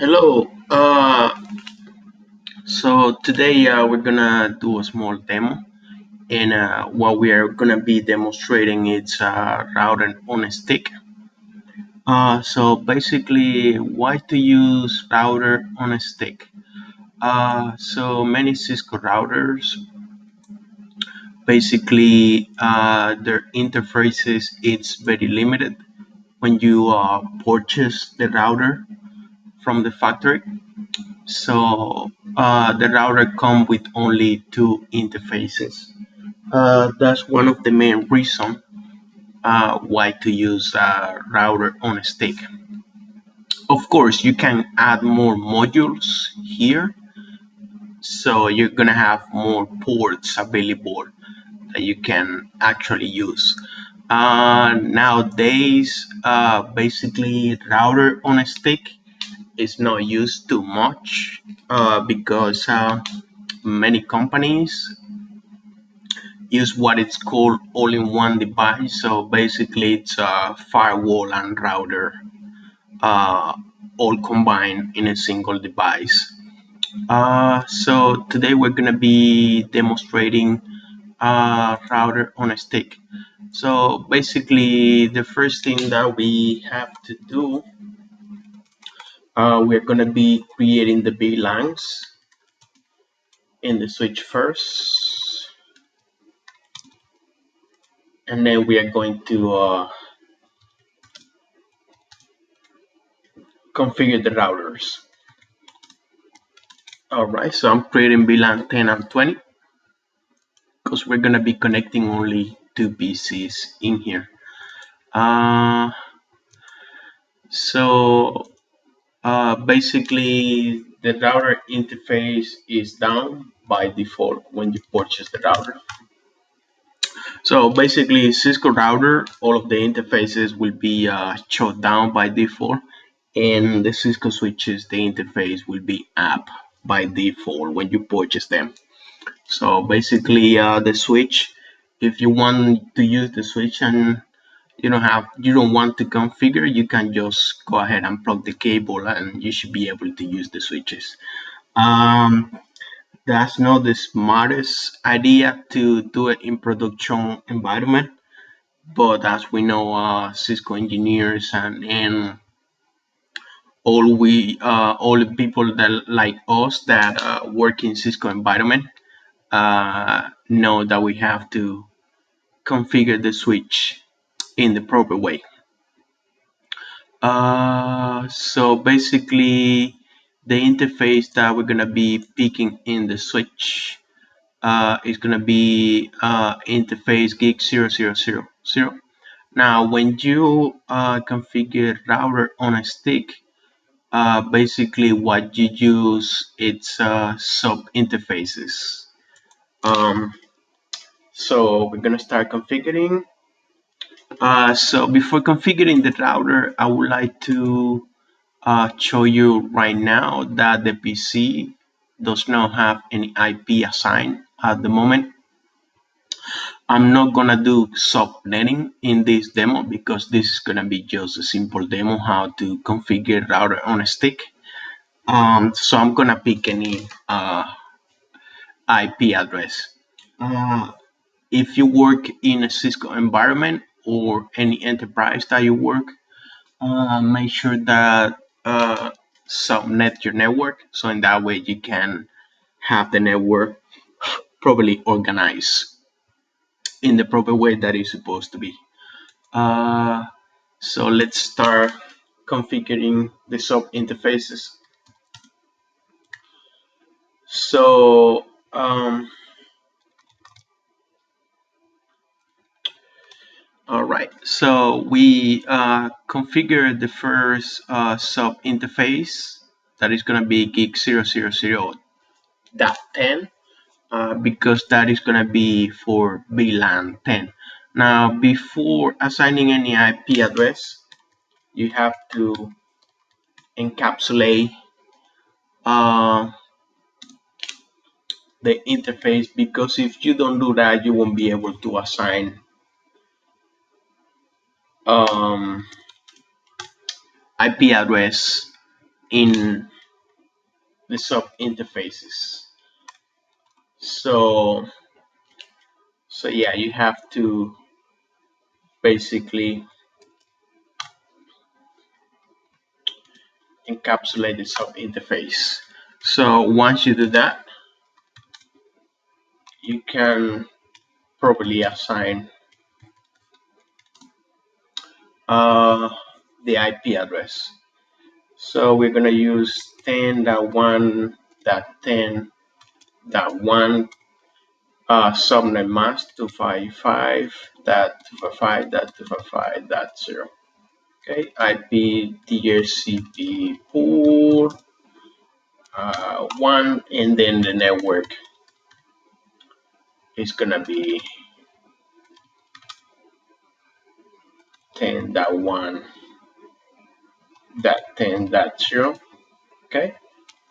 Hello. So today we're gonna do a small demo, and what we are gonna be demonstrating is router on a stick. So basically, why to use router on a stick? So many Cisco routers, basically, their interfaces it's very limited when you purchase the router from the factory. So the router comes with only two interfaces. That's one of the main reasons why to use a router on a stick. Of course, you can add more modules here, so you're gonna have more ports available that you can actually use. Nowadays, basically, router on a stick is not used too much because many companies use what it's called all-in-one device. So basically, it's a firewall and router uh, all combined in a single device. So today we're gonna be demonstrating a router on a stick. So basically, the first thing that we have to do, we're gonna be creating the VLANs in the switch first, and then we are going to configure the routers. All right, so I'm creating VLAN 10 and 20 because we're gonna be connecting only two PCs in here. Uh, so basically, the router interface is down by default when you purchase the router. So basically, Cisco router, all of the interfaces will be shut down by default, and the Cisco switches, the interface will be up by default when you purchase them. So basically, the switch, if you want to use the switch and you don't want to configure, you can just go ahead and plug the cable, and you should be able to use the switches. Um, that's not the smartest idea to do it in production environment, but as we know, Cisco engineers and all the people that like us that work in Cisco environment know that we have to configure the switch in the proper way. So basically, the interface that we're gonna be picking in the switch is gonna be interface gig 0000. Now, when you configure router on a stick, basically what you use it's sub interfaces. Um, so we're gonna start configuring. So before configuring the router, I would like to show you right now that the PC does not have any IP assigned at the moment. I'm not gonna do subnetting in this demo because this is gonna be just a simple demo how to configure router on a stick. So I'm gonna pick any IP address. Uh, if you work in a Cisco environment or any enterprise that you work, make sure that subnet your network so in that way you can have the network properly organized in the proper way that it's supposed to be. Uh, so let's start configuring the sub interfaces. So all right, so we configure the first sub interface that is going to be gig 000.10 because that is going to be for VLAN 10. Now, before assigning any IP address, you have to encapsulate uh, the interface because if you don't do that, you won't be able to assign um, IP address in the sub interfaces. So yeah, you have to basically encapsulate the sub interface. So once you do that, you can probably assign the IP address. So we're going to use 10.1.10.1 subnet mask 255.255.255.0. Okay, IP DHCP pool 1, and then the network is going to be 10.1.10.0. Okay,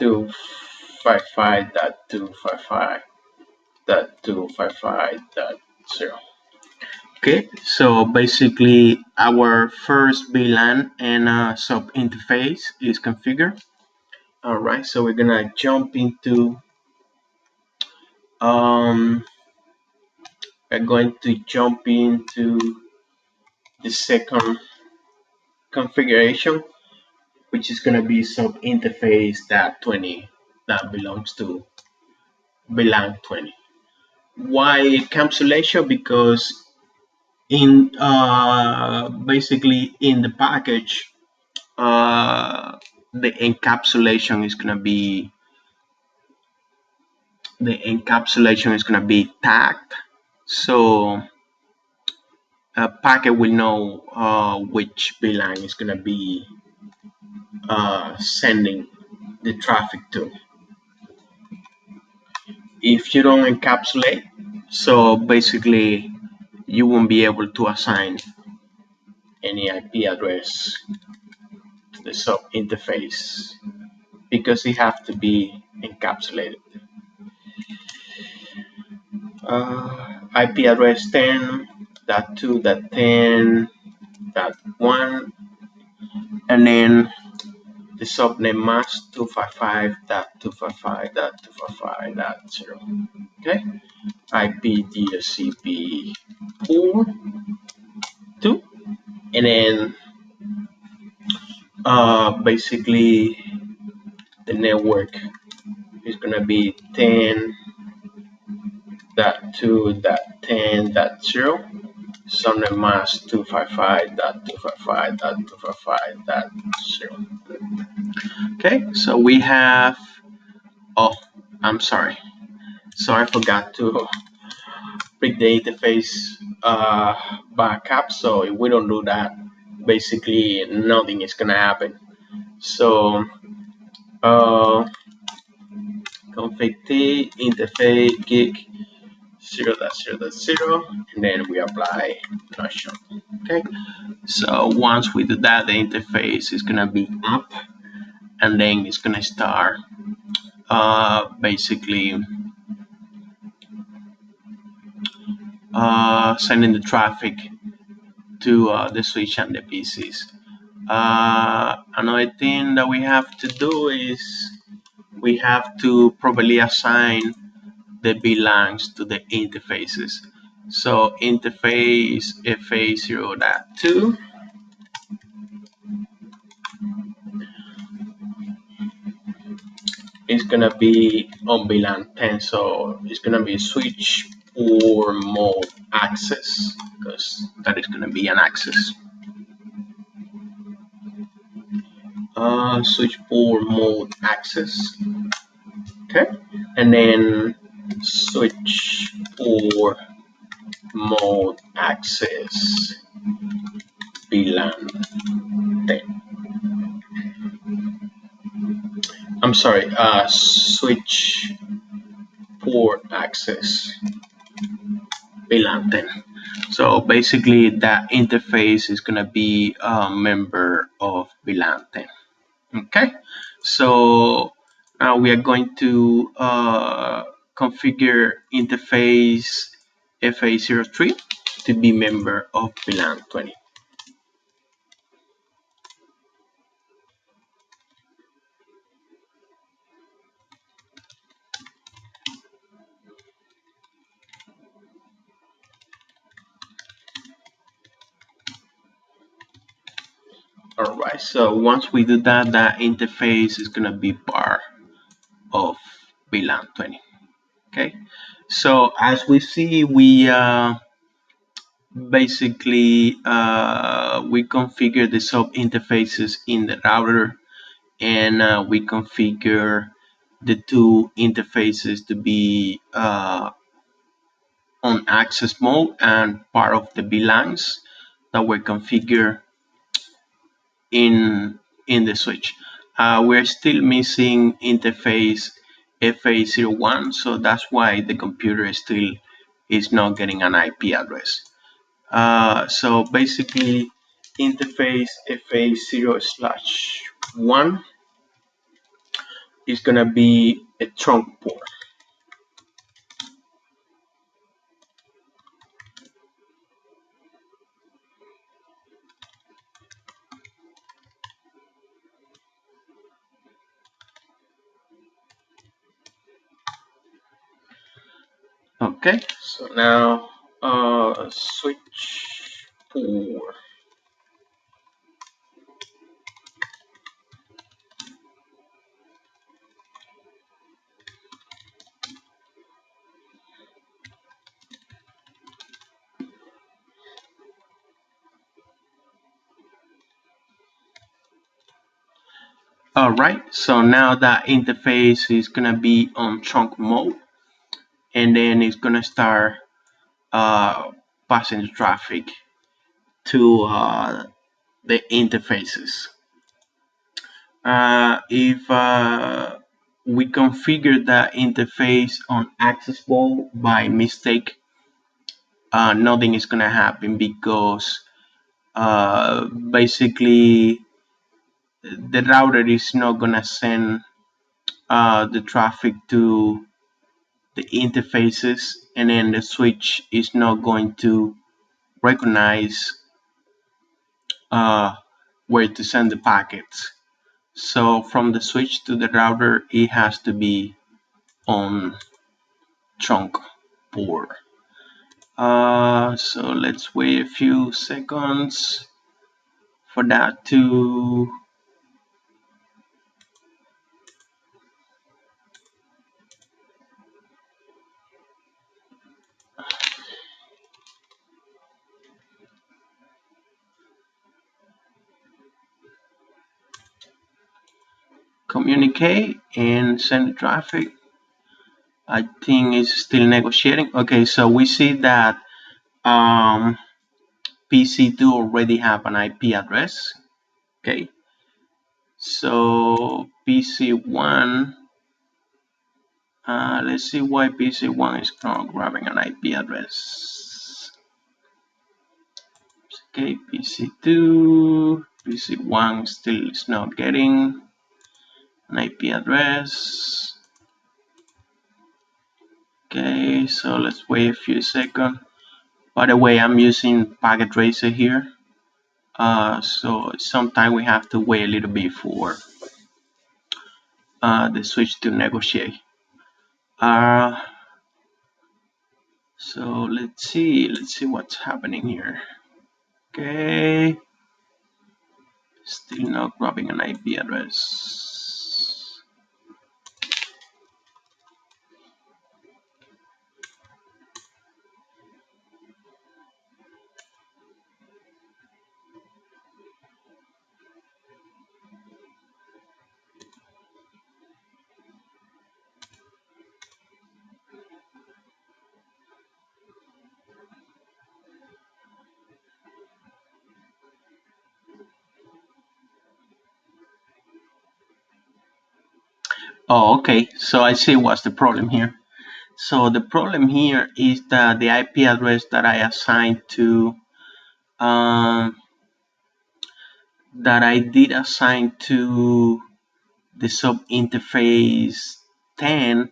255.255.255.0. Okay, so basically our first VLAN and sub interface is configured. All right, so we're gonna jump into we're going to jump into the second configuration, which is gonna be sub interface that 20 that belongs to VLAN 20. Why encapsulation? Because in basically in the package, the encapsulation is gonna be tagged, so a packet will know which VLAN is gonna be sending the traffic to. If you don't encapsulate, so basically you won't be able to assign any IP address to the sub interface because it has to be encapsulated. IP address 10.2.10.1, and then the subnet mask 255.255.255.0. Okay, IP DHCP pool 2, and then basically the network is gonna be 10.2.10.0, subnet mask 255.255.255.0. Okay, so we have, oh, I'm sorry. So I forgot to pick the interface backup. So if we don't do that, basically nothing is gonna happen. So config t interface gig 0.0.0, and then we apply notion. Okay, so once we do that, the interface is gonna be up, and then it's gonna start basically sending the traffic to the switch and the PCs. Another thing that we have to do is we have to properly assign the VLANs to the interfaces. So interface FA0.2 is gonna be on VLAN 10, so it's gonna be switch or mode access, because that is gonna be an access. Switch or mode access. Okay, and then switch or mode access VLAN 10. I'm sorry, switch port access VLAN 10. So basically that interface is gonna be a member of VLAN 10. Okay, so now we are going to configure interface FA03 to be member of VLAN 20. Alright, so once we do that, that interface is gonna be part of VLAN 20. Okay, so as we see, we basically we configure the sub interfaces in the router, and we configure the two interfaces to be on access mode and part of the VLANs that were configured in the switch. We're still missing interface FA01, so that's why the computer still is not getting an IP address. So basically, interface FA0/1 is gonna be a trunk port. Okay, so now switch port. Alright, so now that interface is gonna be on trunk mode, and then it's gonna start passing the traffic to the interfaces. If we configure the interface on access mode by mistake, nothing is gonna happen because basically the router is not gonna send the traffic to the interfaces, and then the switch is not going to recognize uh, where to send the packets. So from the switch to the router, it has to be on trunk port. So let's wait a few seconds for that to communicate and send the traffic. I think it's still negotiating. Okay, so we see that PC2 already have an IP address. Okay, so PC1, let's see why PC1 is not grabbing an IP address. Okay, PC1 still is not getting an IP address. Okay, so let's wait a few seconds. By the way, I'm using Packet Tracer here. So sometimes we have to wait a little bit for the switch to negotiate. So let's see what's happening here. Okay, still not grabbing an IP address. Oh, okay, so I see what's the problem here. So the problem here is that the IP address that I assigned to that I did assign to the sub interface 10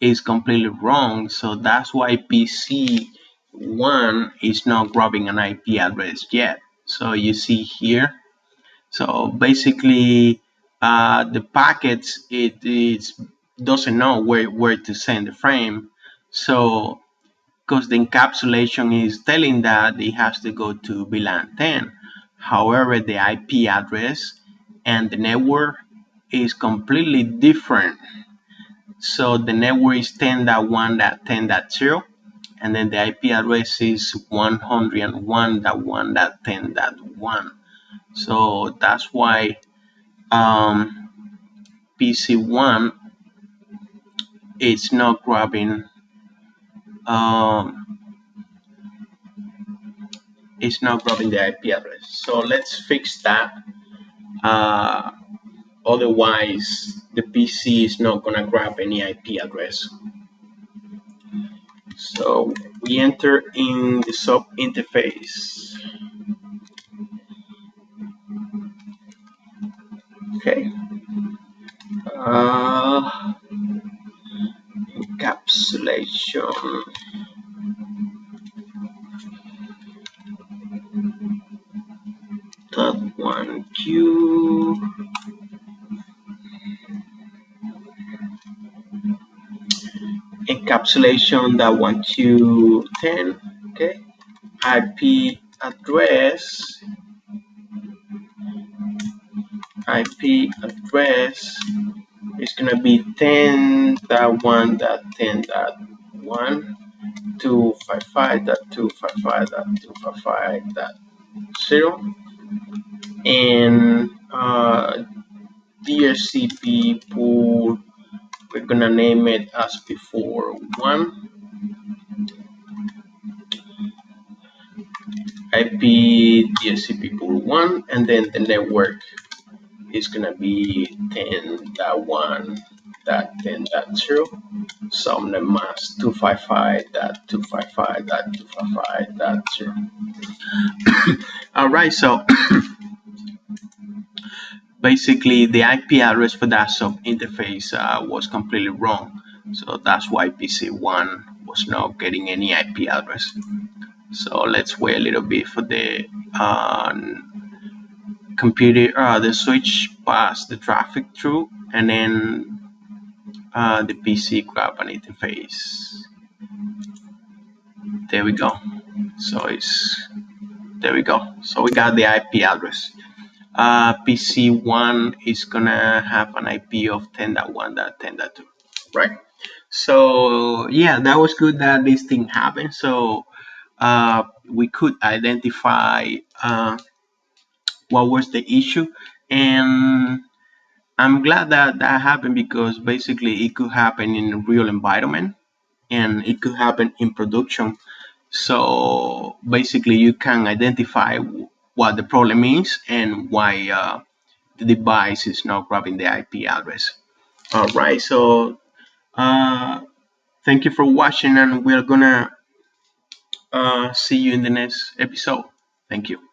is completely wrong. So that's why PC1 is not grabbing an IP address yet. So you see here. So basically, the packets it doesn't know where to send the frame. So because the encapsulation is telling that it has to go to VLAN 10. However, the IP address and the network is completely different. So the network is 10.1.10.0, and then the IP address is 101.1.10.1. So that's why PC1 is not grabbing um, the IP address. So let's fix that. Uh, Otherwise, the PC is not gonna grab any IP address. So we enter in the sub interface. Okay. Encapsulation. .1q. Encapsulation .1q10. Okay. IP address. IP address is gonna be 10.1.10.1, 255.255.255.0, and DHCP pool, we're gonna name it as before 1. IP DHCP pool 1, and then the network is gonna be 10.1.10.0, some mask 255.255.255.0. All right, so basically the IP address for that sub interface was completely wrong. So that's why PC1 was not getting any IP address. So let's wait a little bit for the computer, the switch pass the traffic through, and then the PC grab an interface. There we go. So there we go. So we got the IP address. PC1 is gonna have an IP of 10.1.10.2, right? So yeah, that was good that this thing happened. So we could identify what was the issue, and I'm glad that that happened because basically it could happen in a real environment and it could happen in production. So basically you can identify what the problem is and why the device is not grabbing the IP address. All right, so thank you for watching, and we're gonna see you in the next episode. Thank you.